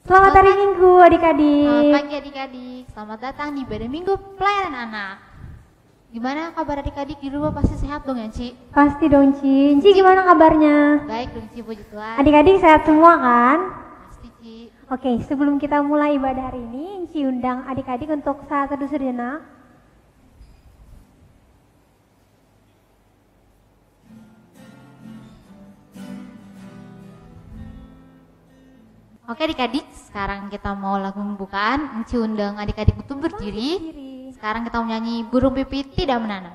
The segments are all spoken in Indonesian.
Selamat hari Minggu adik-adik. Selamat pagi adik-adik. Selamat datang di Ibadah Minggu Pelayanan Anak. Gimana kabar adik-adik di rumah, pasti sehat dong ya Ci? Pasti dong Ci. Ci gimana kabarnya? Baik dong Ci, puji Tuhan. Adik-adik sehat semua kan? Pasti Ci. Oke, sebelum kita mulai ibadah hari ini, Ci undang adik-adik untuk saat teduh sejenak. Oke adik-adik, sekarang kita mau lagu pembukaan. Ci undang adik-adik untuk berdiri. Sekarang kita mau nyanyi Burung Pipit Tidak Menanam.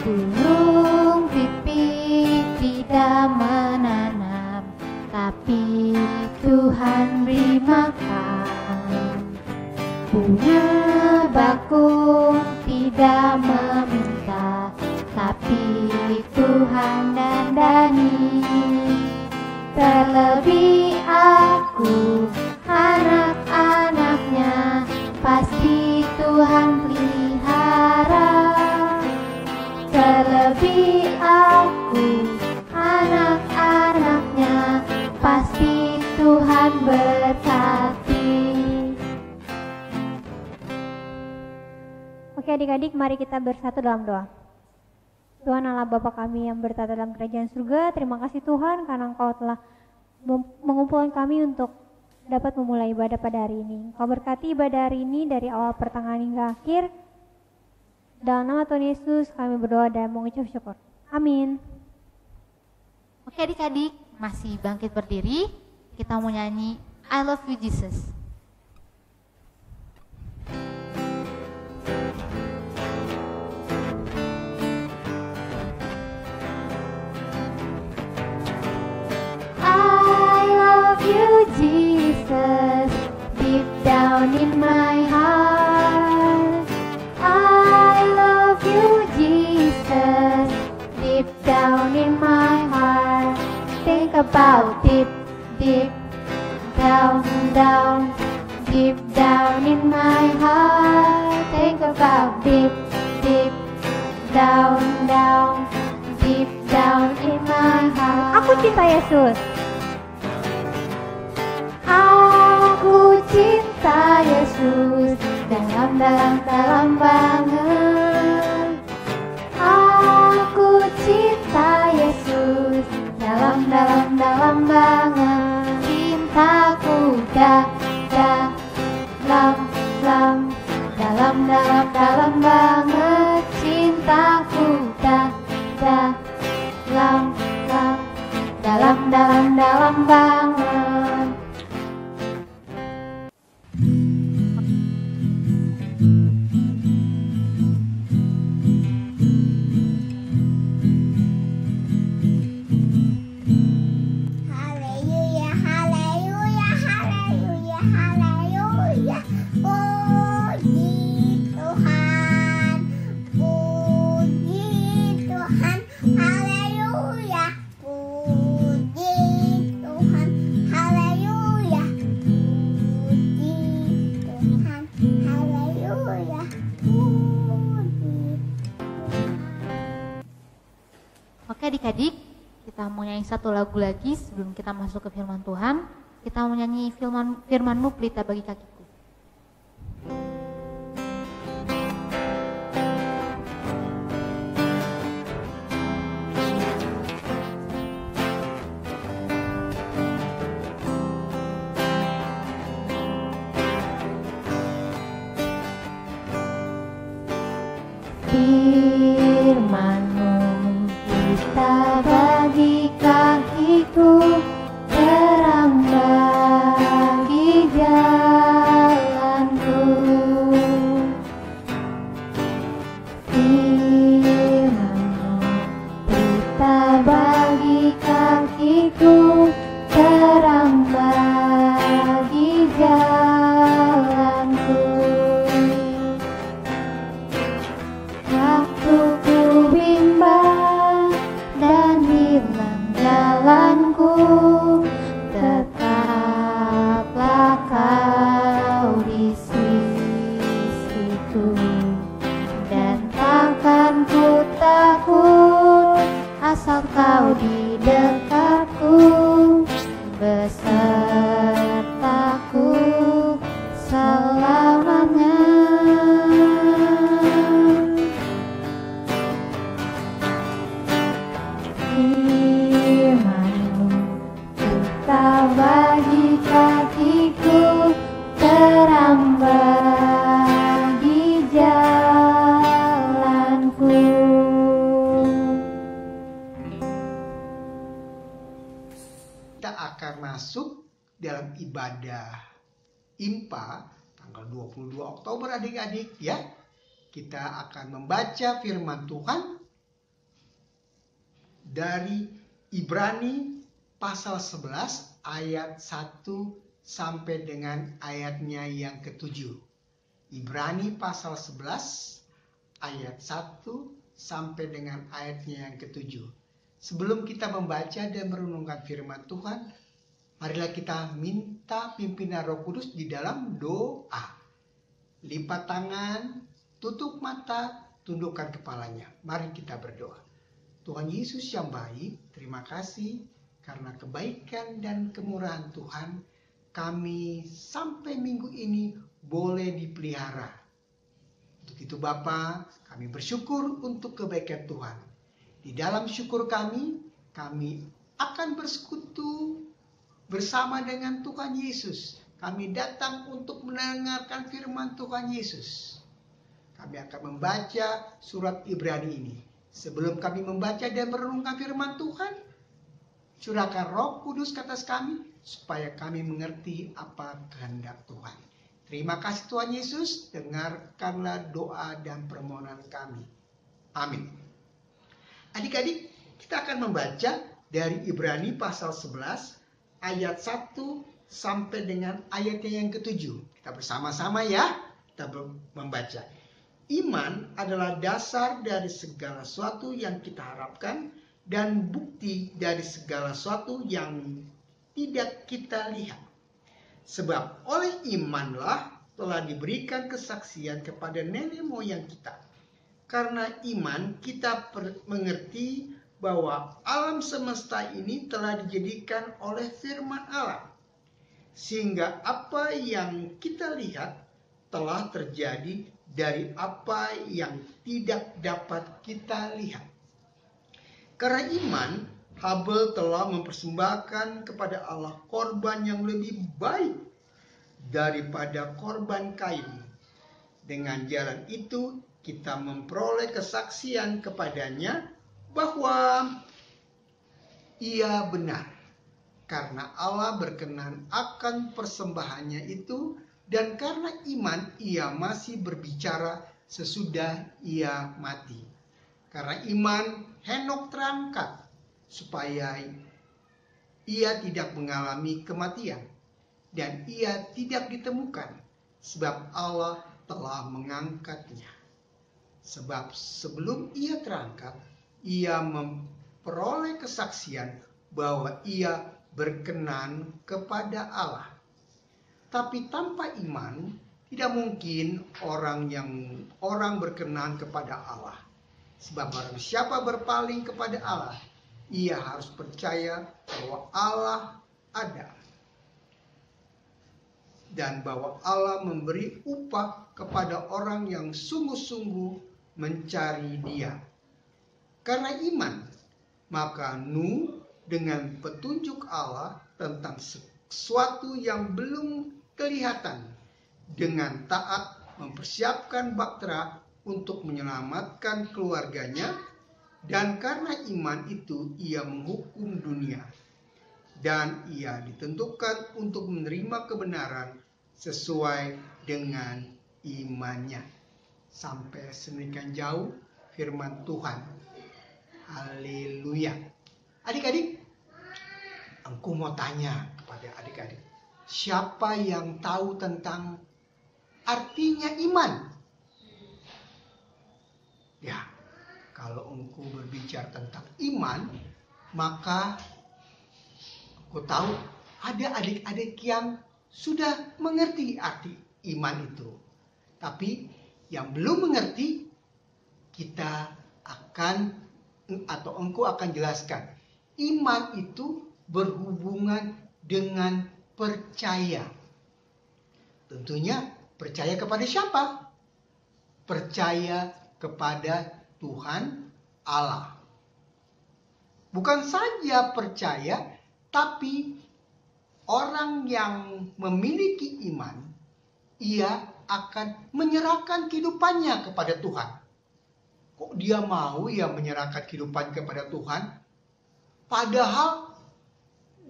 Burung pipit tidak menanam, tapi Tuhan beri makan. Bunga bakung tidak meminta, tapi Tuhan dandani. Terlebih aku, anak-anaknya, pasti Tuhan pelihara. Terlebih aku, anak-anaknya, pasti Tuhan berkati. Oke adik-adik, mari kita bersatu dalam doa. Tuhan Allah Bapa kami yang bertata dalam kerajaan surga, terima kasih Tuhan karena Engkau telah mengumpulkan kami untuk dapat memulai ibadah pada hari ini. Engkau berkati ibadah hari ini dari awal pertengahan hingga akhir. Dalam nama Tuhan Yesus kami berdoa dan mengucap syukur. Amin. Oke adik-adik, masih bangkit berdiri. Kita mau nyanyi I Love You Jesus. Jesus, deep down in my heart, I love you, Jesus, deep down in my heart. Think about it, deep down, down, deep down in my heart. Think about deep, deep down, down, deep down in my heart. Aku cinta Yesus. Aku cinta Yesus dalam banget. Aku cinta Yesus dalam banget. Cintaku dalam banget. Cintaku dalam banget. Oke adik-adik, kita mau nyanyi satu lagu lagi sebelum kita masuk ke firman Tuhan. Kita mau nyanyi firman-Mu pelita bagi kakiku. Firman-Mu pelita bagi kakiku, terang bagi jalanku. Firman-Mu pelita bagi kakiku, terang bagi jalanku. Waktu IMPA tanggal 22 Oktober adik-adik ya. Kita akan membaca firman Tuhan dari Ibrani pasal 11 ayat 1 sampai dengan ayatnya yang ke-7. Ibrani pasal 11 ayat 1 sampai dengan ayatnya yang ke-7. Sebelum kita membaca dan merenungkan firman Tuhan, marilah kita minta pimpinan Roh Kudus di dalam doa. Lipat tangan, tutup mata, tundukkan kepalanya. Mari kita berdoa. Tuhan Yesus yang baik, terima kasih karena kebaikan dan kemurahan Tuhan, kami sampai minggu ini boleh dipelihara. Untuk itu Bapa, kami bersyukur untuk kebaikan Tuhan. Di dalam syukur kami akan bersekutu bersama dengan Tuhan Yesus. Kami datang untuk mendengarkan firman Tuhan Yesus. Kami akan membaca surat Ibrani ini. Sebelum kami membaca dan merenungkan firman Tuhan, curahkan Roh Kudus ke atas kami, supaya kami mengerti apa kehendak Tuhan. Terima kasih Tuhan Yesus, dengarkanlah doa dan permohonan kami. Amin. Adik-adik, kita akan membaca dari Ibrani pasal 11 ayat 1 sampai dengan ayatnya yang ke-7. Kita bersama-sama ya, kita membaca. Iman adalah dasar dari segala sesuatu yang kita harapkan dan bukti dari segala sesuatu yang tidak kita lihat. Sebab oleh imanlah telah diberikan kesaksian kepada nenek moyang kita. Karena iman kita mengerti bahwa alam semesta ini telah dijadikan oleh firman Allah. Sehingga apa yang kita lihat telah terjadi dari apa yang tidak dapat kita lihat. Karena iman, Habel telah mempersembahkan kepada Allah korban yang lebih baik daripada korban Kain. Dengan jalan itu kita memperoleh kesaksian kepadanya bahwa ia benar. Karena Allah berkenan akan persembahannya itu, dan karena iman ia masih berbicara sesudah ia mati. Karena iman Henok terangkat supaya ia tidak mengalami kematian, dan ia tidak ditemukan sebab Allah telah mengangkatnya. Sebab sebelum ia terangkat, ia memperoleh kesaksian bahwa ia berkenan kepada Allah. Tapi tanpa iman tidak mungkin orang berkenan kepada Allah. Sebab barang siapa berpaling kepada Allah, ia harus percaya bahwa Allah ada. Dan bahwa Allah memberi upah kepada orang yang sungguh-sungguh mencari Dia. Karena iman, maka Nuh dengan petunjuk Allah tentang sesuatu yang belum kelihatan, dengan taat mempersiapkan bahtera untuk menyelamatkan keluarganya, dan karena iman itu ia menghukum dunia, dan ia ditentukan untuk menerima kebenaran sesuai dengan imannya. Sampai sedemikian jauh firman Tuhan. Haleluya. Adik-adik, aku mau tanya kepada adik-adik, siapa yang tahu tentang artinya iman? Ya, kalau engkau berbicara tentang iman, maka aku tahu ada adik-adik yang sudah mengerti arti iman itu. Tapi yang belum mengerti, kita akan atau engkau akan jelaskan. Iman itu berhubungan dengan percaya. Tentunya percaya kepada siapa? Percaya kepada Tuhan Allah. Bukan saja percaya, tapi orang yang memiliki iman, ia akan menyerahkan kehidupannya kepada Tuhan. Kok dia mau ya menyerahkan kehidupan kepada Tuhan? Padahal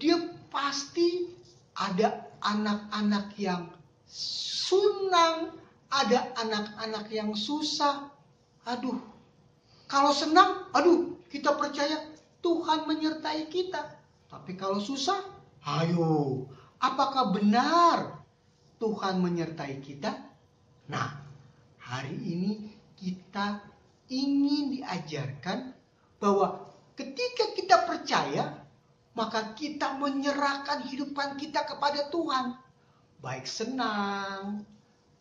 dia pasti ada anak-anak yang senang, ada anak-anak yang susah. Aduh, kalau senang, aduh, kita percaya Tuhan menyertai kita. Tapi kalau susah, ayo, apakah benar Tuhan menyertai kita? Nah, hari ini kita ingin diajarkan bahwa ketika kita percaya, maka kita menyerahkan hidupan kita kepada Tuhan. Baik senang,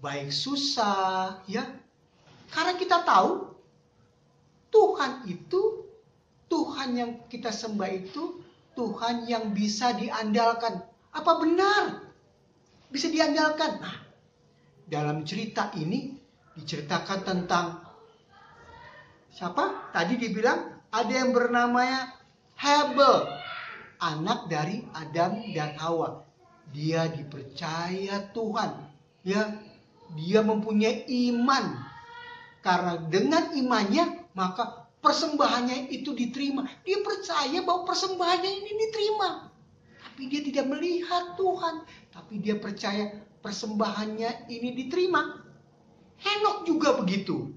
baik susah, ya. Karena kita tahu Tuhan itu, Tuhan yang kita sembah itu Tuhan yang bisa diandalkan. Apa benar bisa diandalkan? Nah, dalam cerita ini diceritakan tentang siapa? Tadi dibilang ada yang bernamanya Habel, anak dari Adam dan Hawa. Dia dipercaya Tuhan, ya. Dia mempunyai iman. Karena dengan imannya maka persembahannya itu diterima. Dia percaya bahwa persembahannya ini diterima. Tapi dia tidak melihat Tuhan, tapi dia percaya persembahannya ini diterima. Henok juga begitu.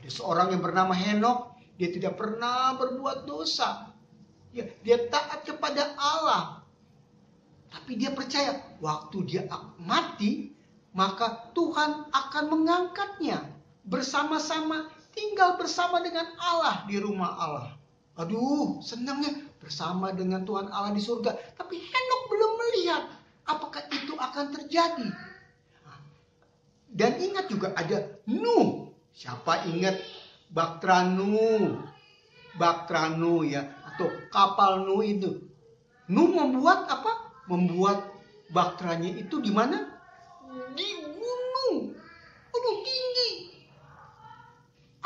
Ada seorang yang bernama Henok, dia tidak pernah berbuat dosa. Ya, dia taat kepada Allah. Tapi dia percaya waktu dia mati, maka Tuhan akan mengangkatnya bersama-sama, tinggal bersama dengan Allah di rumah Allah. Aduh, senangnya bersama dengan Tuhan Allah di surga. Tapi Henok belum melihat apakah itu akan terjadi. Dan ingat juga ada Nuh. Siapa ingat Bahtera Nuh? Bahtera Nuh, ya, atau kapal Nuh itu. Nuh membuat apa? Membuat bakteranya itu di mana? Di gunung. Aduh, tinggi.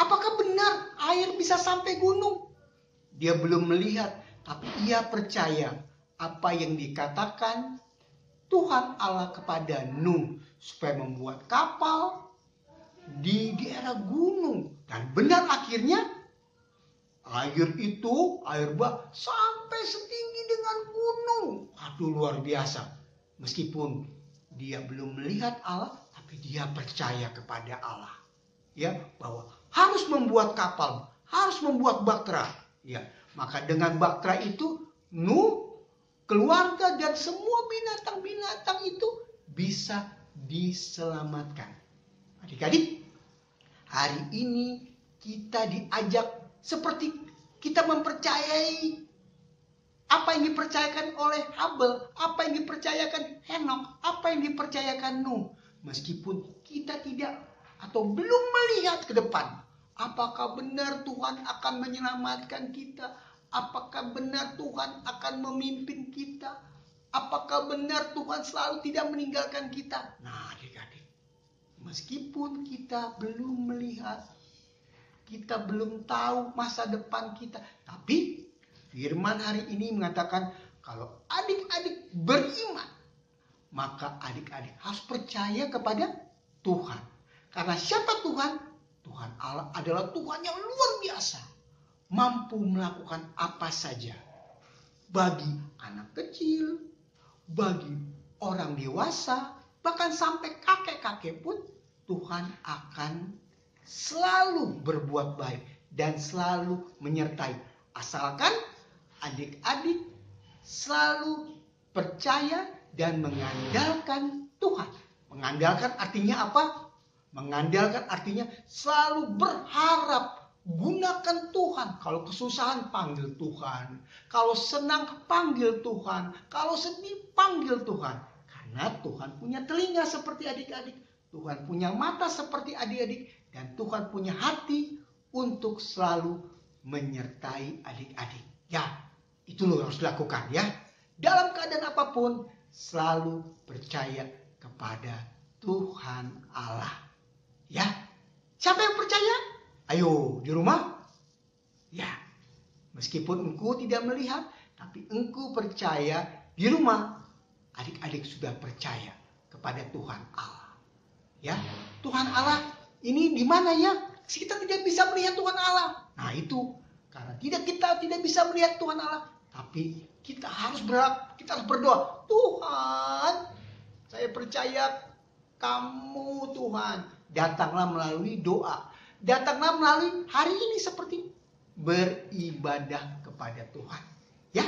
Apakah benar air bisa sampai gunung? Dia belum melihat, tapi ia percaya apa yang dikatakan Tuhan Allah kepada Nuh supaya membuat kapal di daerah gunung. Dan benar akhirnya air itu, air bah sampai setinggi dengan gunung. Aduh, luar biasa. Meskipun dia belum melihat Allah, tapi dia percaya kepada Allah. Ya, bahwa harus membuat kapal, harus membuat bahtera. Ya, maka dengan bahtera itu Nuh, keluarga dan semua binatang-binatang itu bisa diselamatkan. Adik-adik, hari ini kita diajak seperti kita mempercayai apa yang dipercayakan oleh Habel, apa yang dipercayakan Henok, apa yang dipercayakan Nuh. Meskipun kita tidak atau belum melihat ke depan, apakah benar Tuhan akan menyelamatkan kita? Apakah benar Tuhan akan memimpin kita? Apakah benar Tuhan selalu tidak meninggalkan kita? Nah, adik-adik, meskipun kita belum melihat, kita belum tahu masa depan kita, tapi firman hari ini mengatakan kalau adik-adik beriman, maka adik-adik harus percaya kepada Tuhan. Karena siapa Tuhan? Tuhan Allah adalah Tuhan yang luar biasa, mampu melakukan apa saja. Bagi anak kecil, bagi orang dewasa, bahkan sampai kakek-kakek pun Tuhan akan selalu berbuat baik dan selalu menyertai. Asalkan adik-adik selalu percaya dan mengandalkan Tuhan. Mengandalkan artinya apa? Mengandalkan artinya selalu berharap. Gunakan Tuhan. Kalau kesusahan, panggil Tuhan. Kalau senang, panggil Tuhan. Kalau sedih, panggil Tuhan. Karena Tuhan punya telinga seperti adik-adik. Tuhan punya mata seperti adik-adik. Dan Tuhan punya hati untuk selalu menyertai adik-adik. Ya, itu lo harus dilakukan ya. Dalam keadaan apapun, selalu percaya kepada Tuhan Allah. Ya, siapa yang percaya? Ayo, di rumah? Ya, meskipun engkau tidak melihat, tapi engkau percaya di rumah. Adik-adik sudah percaya kepada Tuhan Allah. Ya, Tuhan Allah ini di mana ya? Kita tidak bisa melihat Tuhan Allah. Nah itu, karena kita tidak bisa melihat Tuhan Allah, tapi kita harus berdoa. Tuhan, saya percaya kamu Tuhan. Datanglah melalui doa. Datanglah melalui hari ini seperti beribadah kepada Tuhan. Ya,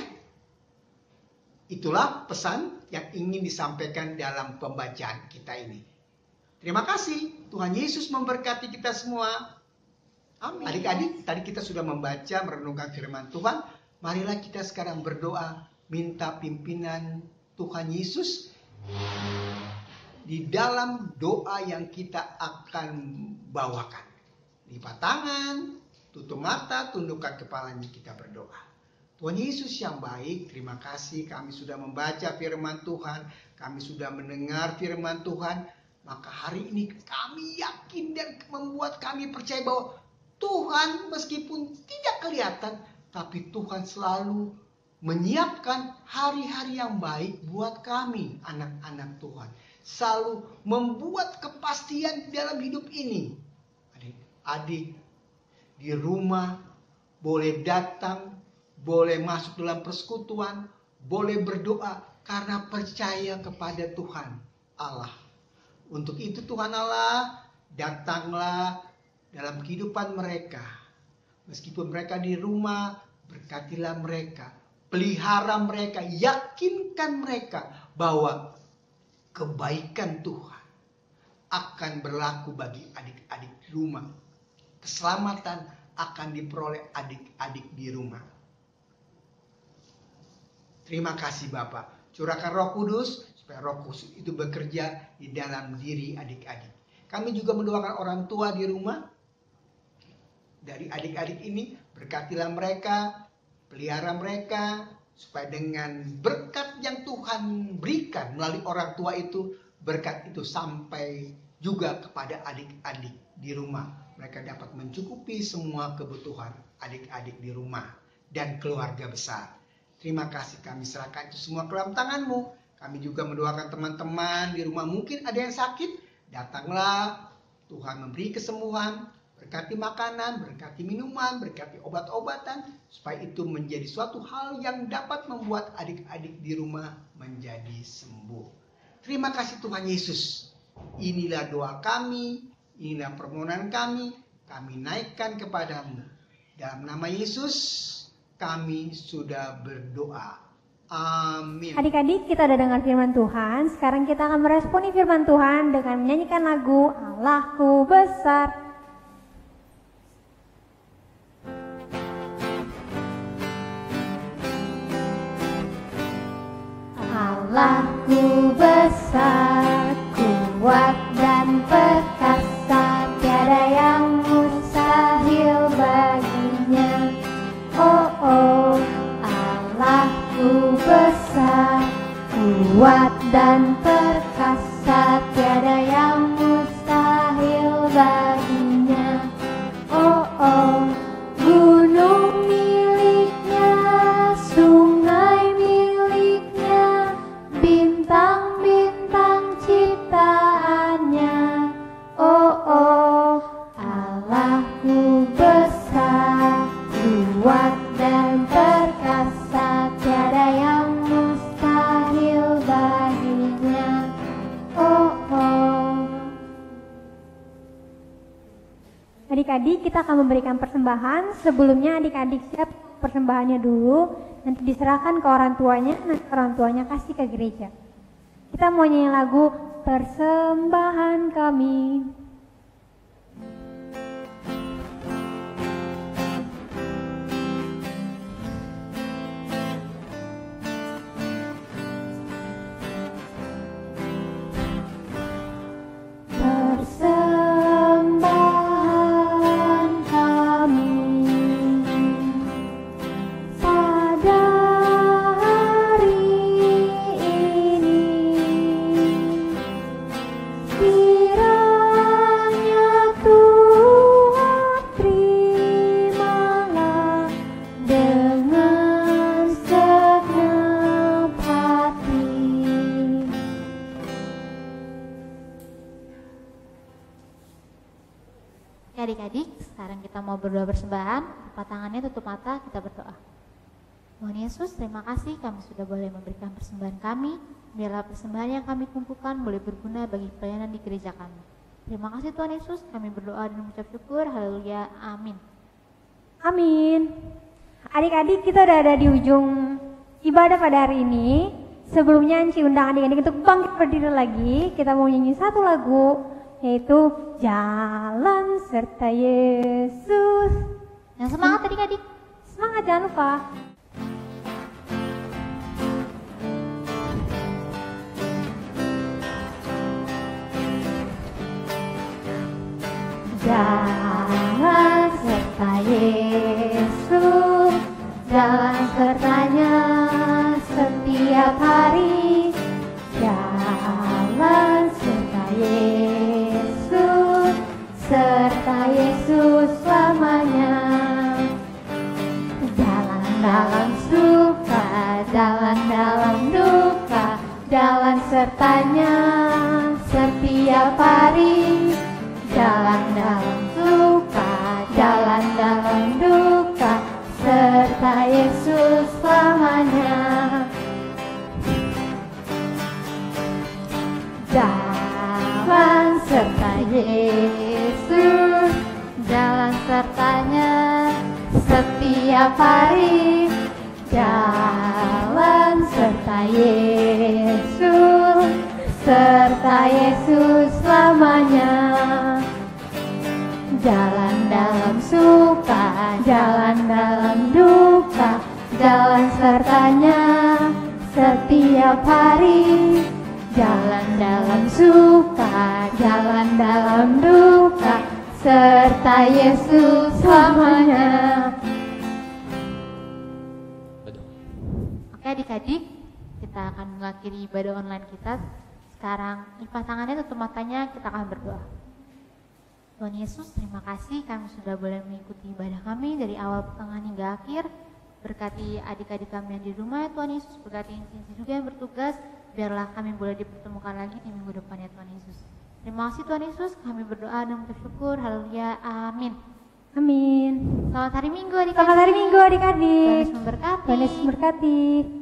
itulah pesan yang ingin disampaikan dalam pembacaan kita ini. Terima kasih. Tuhan Yesus memberkati kita semua. Amin. Adik-adik, tadi kita sudah membaca, merenungkan firman Tuhan. Marilah kita sekarang berdoa, minta pimpinan Tuhan Yesus di dalam doa yang kita akan bawakan. Lipat tangan, tutup mata, tundukkan kepalanya, kita berdoa. Tuhan Yesus yang baik, terima kasih kami sudah membaca firman Tuhan, kami sudah mendengar firman Tuhan. Maka hari ini kami yakin dan membuat kami percaya bahwa Tuhan meskipun tidak kelihatan, tapi Tuhan selalu menyiapkan hari-hari yang baik buat kami, anak-anak Tuhan. Selalu membuat kepastian dalam hidup ini. Adik-adik di rumah boleh datang, boleh masuk dalam persekutuan, boleh berdoa karena percaya kepada Tuhan Allah. Untuk itu Tuhan Allah, datanglah dalam kehidupan mereka. Meskipun mereka di rumah, berkatilah mereka. Pelihara mereka, yakinkan mereka bahwa kebaikan Tuhan akan berlaku bagi adik-adik di rumah. Keselamatan akan diperoleh adik-adik di rumah. Terima kasih Bapak. Curahkan Roh Kudus supaya Roh Kudus itu bekerja di dalam diri adik-adik. Kami juga mendoakan orang tua di rumah. Dari adik-adik ini, berkatilah mereka, pelihara mereka, supaya dengan berkat yang Tuhan berikan melalui orang tua itu, berkat itu sampai juga kepada adik-adik di rumah. Mereka dapat mencukupi semua kebutuhan adik-adik di rumah dan keluarga besar. Terima kasih, kami serahkan itu semua ke dalam tangan-Mu. Kami juga mendoakan teman-teman di rumah, mungkin ada yang sakit, datanglah Tuhan memberi kesembuhan, berkati makanan, berkati minuman, berkati obat-obatan, supaya itu menjadi suatu hal yang dapat membuat adik-adik di rumah menjadi sembuh. Terima kasih Tuhan Yesus. Inilah doa kami, inilah permohonan kami naikkan kepadamu. Dalam nama Yesus kami sudah berdoa. Amin. Adik-adik, kita udah dengar firman Tuhan. Sekarang kita akan meresponi firman Tuhan dengan menyanyikan lagu Allahku Besar. Allahku besar, kuat dan perkasa, tiada yang mustahil baginya. Oh, oh, Allahku besar, kuat dan perkasa, tiada yang mustahil baginya. Oh, oh, gunung miliknya, sungai miliknya, bintang-bintang ciptaannya. Oh, oh, Allahku besar, kuat dan perkasa, tiada yang mustahil baginya. Oh, oh. Adik-adik, kita akan memberikan persembahan. Sebelumnya adik-adik siap persembahannya dulu, nanti diserahkan ke orang tuanya, nanti orang tuanya kasih ke gereja. Kita mau nyanyi lagu Persembahan Kami. Persembahan kami pada hari ini, kiranya Tuhan terimalah dengan segenap hati. Adik-adik, sekarang kita mau berdoa persembahan. Lipat tangannya, tutup mata, kita berdoa. Tuhan Yesus, terima kasih kami sudah boleh memberikan persembahan kami. Biarlah persembahan yang kami kumpulkan boleh berguna bagi pelayanan di gereja kami. Terima kasih Tuhan Yesus, kami berdoa dan mengucap syukur. Haleluya, amin. Amin. Adik-adik, kita udah ada di ujung ibadah pada hari ini. Sebelumnya Enci undang adik-adik untuk bangkit berdiri lagi. Kita mau nyanyi satu lagu, yaitu Jalan Serta Yesus. Yang semangat adik-adik. Semangat, jangan lupa. Jalan serta Yesus, jalan sertanya setiap hari. Jalan serta Yesus, serta Yesus selamanya. Jalan dalam suka, jalan dalam duka, jalan sertanya setiap hari. Jalan dalam suka, jalan dalam duka, serta Yesus selamanya. Jalan serta Yesus, jalan sertanya setiap hari. Jalan serta Yesus, serta Yesus selamanya. Jalan dalam suka, jalan dalam duka, jalan sertanya setiap hari. Jalan dalam suka, jalan dalam duka, serta Yesus selamanya. Oke adik-adik, kita akan mengakhiri ibadah online kita. Sekarang lipat tangannya, tutup matanya, kita akan berdoa. Tuhan Yesus, terima kasih kami sudah boleh mengikuti ibadah kami dari awal, pertengahan hingga akhir. Berkati adik-adik kami yang di rumah ya Tuhan Yesus, berkati instansi juga yang bertugas, biarlah kami boleh dipertemukan lagi di minggu depan ya Tuhan Yesus. Terima kasih Tuhan Yesus, kami berdoa dan bersyukur. Haleluya, amin. Amin. Selamat hari Minggu adik-adik. Selamat hari Minggu adik-adik. Tuhan Yesus memberkati. Tuhan Yesus memberkati.